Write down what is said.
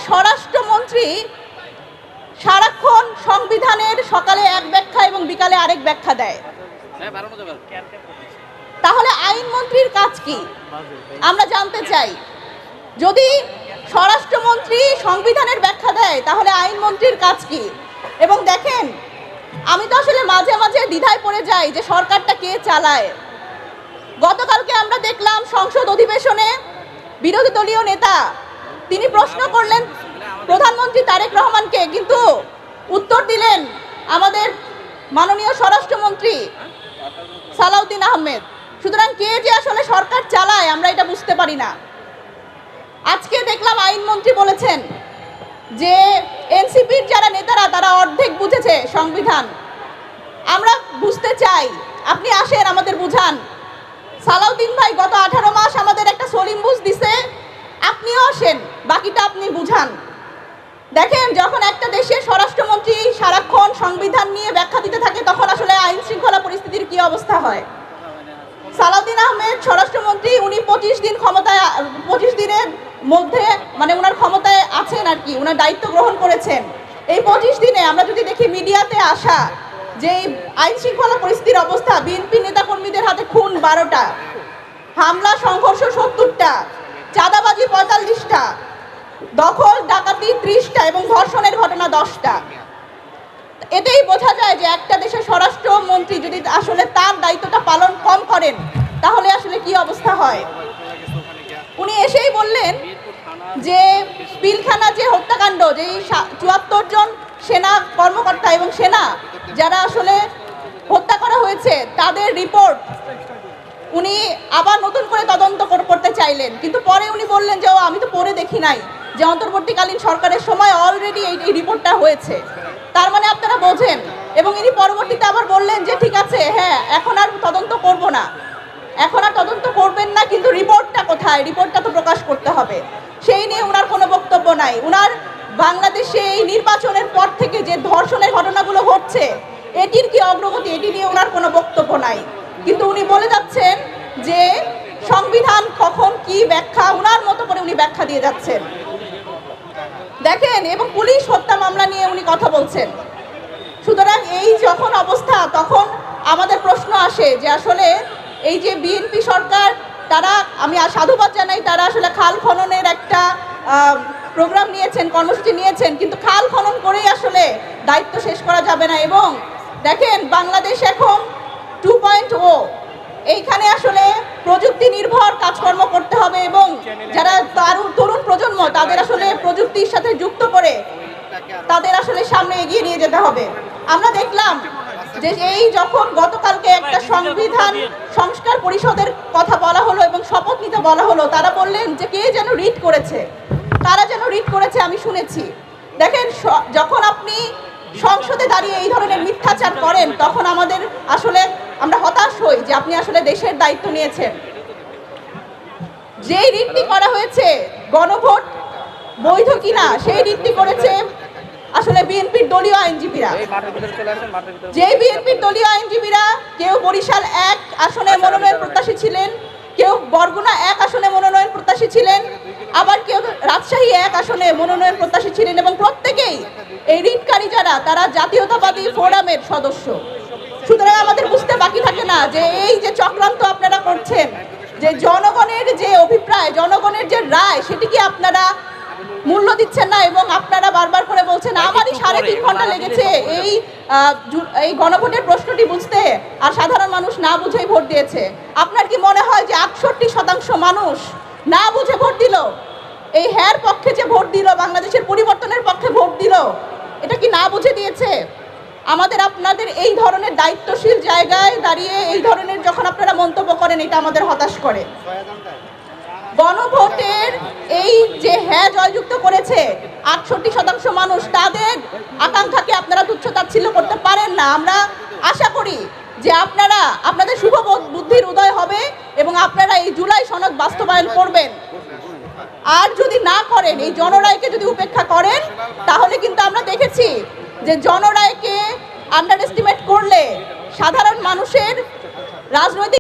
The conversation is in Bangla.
স্বরাষ্ট্রমন্ত্রী সারাক্ষণ সংবিধানের সকালে এক ব্যাখ্যা এবং বিকালে আরেক ব্যাখ্যা দেয়, তাহলে আইনমন্ত্রীর কাজ কি আমরা জানতে চাই। যদি স্বরাষ্ট্রমন্ত্রী সংবিধানের ব্যাখ্যা দেয় তাহলে আইনমন্ত্রীর কাজ কি? এবং দেখেন, আমি তো আসলে মাঝে মাঝে দ্বিধায় পড়ে যাই যে সরকারটা কে চালায়। গতকালকে আমরা দেখলাম সংসদ অধিবেশনে বিরোধী দলীয় নেতা তিনি প্রশ্ন করলেন প্রধানমন্ত্রী তারেক রহমানকে, কিন্তু উত্তর দিলেন আমাদের মাননীয় স্বরাষ্ট্রমন্ত্রী সালাউদ্দিন আহমেদ। সুতরাং কে যে আসলে সরকার চালায় আমরা এটা বুঝতে পারি না। আজকে দেখলাম আইনমন্ত্রী বলেছেন যে এনসিপির যারা নেতারা তারা অর্ধেক বুঝেছে সংবিধান। আমরা বুঝতে চাই, আপনি আসেন আমাদের বুঝান। সালাউদ্দিন ভাই গত 18 মাস আমাদের একটা সলিম বুঝ দিছে, আপনিও আসেন, বাকিটা আপনি বুঝান। দেখেন, যখন একটা দেশের স্বরাষ্ট্রমন্ত্রী সারাক্ষণ সংবিধান নিয়ে ব্যাখ্যা দিতে থাকে তখন আসলে আইন শৃঙ্খলা পরিস্থিতির কি অবস্থা হয়। সালাউদ্দিন আহমেদ স্বরাষ্ট্রমন্ত্রী, উনি 25 দিনের মধ্যে মানে ওনার ক্ষমতায় আছেন আর কি, ওনার দায়িত্ব গ্রহণ করেছেন। এই 25 দিনে আমরা যদি দেখি মিডিয়াতে আসা যে আইন শৃঙ্খলা পরিস্থিতির অবস্থা, বিএনপি নেতাকর্মীদের হাতে খুন 12টা, হামলা সংঘর্ষ 70টা, চাঁদাবাজি 45টা, দখল ডাকাতি 30টা এবং ধর্ষণের ঘটনা 10টা। এতেই বোঝা যায় যে একটা দেশের স্বরাষ্ট্রমন্ত্রী যদি আসলে তার দায়িত্বটা পালন কম করেন তাহলে আসলে কি অবস্থা হয়। উনি এসেই বললেন যে পিলখানা যে হত্যাকাণ্ড, যে 74 জন সেনা কর্মকর্তা এবং সেনা যারা আসলে হত্যা করা হয়েছে তাদের রিপোর্ট উনি আবার নতুন করে তদন্ত করতে চাইলেন, কিন্তু পরে উনি বললেন যে আমি তো পড়ে দেখি নাই যে অন্তর্বর্তীকালীন সরকারের সময় অলরেডি এই রিপোর্টটা হয়েছে। তার মানে আপনারা বোঝেন। এবং ইনি পরবর্তীতে আবার বললেন যে ঠিক আছে, হ্যাঁ এখন আর তদন্ত করব না, এখন আর তদন্ত করবেন না, কিন্তু রিপোর্টটা কোথায়, রিপোর্টটা তো প্রকাশ করতে হবে। সেই নিয়ে ওনার কোনো বক্তব্য নাই। ওনার বাংলাদেশে এই নির্বাচনের পর থেকে যে ধর্ষণের ঘটনাগুলো ঘটছে এটির কি অগ্রগতি, এটি নিয়ে ওনার কোনো বক্তব্য নাই। কিন্তু উনি বলে যাচ্ছেন যে সংবিধান কখন কি ব্যাখ্যা, ওনার মতো করে উনি ব্যাখ্যা দিয়ে যাচ্ছেন। দেখেন, এবং পুলিশ হত্যা মামলা নিয়ে উনি কথা বলছেন। সুতরাং এই যখন অবস্থা তখন আমাদের প্রশ্ন আসে যে আসলে এই যে বিএনপি সরকার, তারা, আমি সাধুবাদ জানাই, তারা আসলে খাল খননের একটা প্রোগ্রাম নিয়েছেন, কর্মসূচি নিয়েছেন, কিন্তু খাল খনন করেই আসলে দায়িত্ব শেষ করা যাবে না। এবং দেখেন, বাংলাদেশ এখন 2.0, এইখানে আসলে প্রযুক্তি নির্ভর কাজকর্ম করতে হবে এবং যারা তরুণ প্রজন্ম তাদের আসলে প্রযুক্তির সাথে যুক্ত করে তাদের আসলে সামনে এগিয়ে নিয়ে যেতে হবে। আমরা দেখলাম যে এই যখন গতকালকে একটা সংবিধান সংস্কার পরিষদের কথা বলা হলো এবং শপথ নিতে বলা হলো, তারা বললেন যে কে যেন রিড করেছে, তারা যেন রিড করেছে, আমি শুনেছি। দেখেন, যখন আপনি সংসদে দাঁড়িয়ে এই ধরনের মিথ্যাচার করেন তখন আমাদের আসলে আমরা হতাশ হই যে আপনি আসলে দেশের দায়িত্ব নিয়েছেন। যেই রিটটি করা হয়েছে গণভোট বৈধ কিনা সেই রিটটি করেছে আসলে বিএনপির দলীয় আইনজীবীরা। যেই বিএনপির দলীয় আইনজীবীরা কেউ বরিশাল 1 আসনে মনোনয়ন প্রত্যাশী ছিলেন, কেউ বরগুনা 1 আসনে মনোনয়ন প্রত্যাশী ছিলেন, আবার কেউ রাজশাহী 1 আসনে মনোনয়ন প্রত্যাশী ছিলেন, এবং প্রত্যেকেই এই রিটকারী যারা তারা জাতীয়তাবাদী ফোরামের সদস্য। সুতরাং আমাদের বুঝতে বাকি থাকে না যে এই যে চক্রান্ত আপনারা করছেন, যে জনগণের যে অভিপ্রায়, জনগণের যে রায়, সেটি কি আপনারা মূল্য দিচ্ছেন না। এবং আপনারা বারবার করে বলছেন আমারই 3.5 ঘন্টা লেগেছে এই গণভোটের প্রশ্নটি বুঝতে, আর সাধারণ মানুষ না বুঝেই ভোট দিয়েছে। আপনার কি মনে হয় যে 68% মানুষ না বুঝে ভোট দিল? এই হ্যার পক্ষে যে ভোট দিল, বাংলাদেশের পরিবর্তনের পক্ষে ভোট দিল, এটা কি না বুঝে দিয়েছে? আমাদের আপনাদের এই ধরনের দায়িত্বশীল জায়গায় দাঁড়িয়ে এই ধরনের যখন আপনারা মন্তব্য করেন, এটা আমাদের হতাশ করে। গণভোটের এই যে হ্যাঁ জয়যুক্ত করেছে 68% মানুষ, তাদের আকাঙ্ক্ষাকে আপনারা তুচ্ছ-তাচ্ছিল্য করতে পারেন না। আমরা আশা করি যে আপনাদের শুভ বুদ্ধির উদয় হবে এবং আপনারা এই জুলাই সনদ বাস্তবায়ন করবেন। আর যদি না করেন, এই জনরায়কে যদি উপেক্ষা করেন, তাহলে কিন্তু আমরা দেখেছি যে জনরায়কে আন্ডার এস্টিমেট করলে সাধারণ মানুষের রাজনৈতিক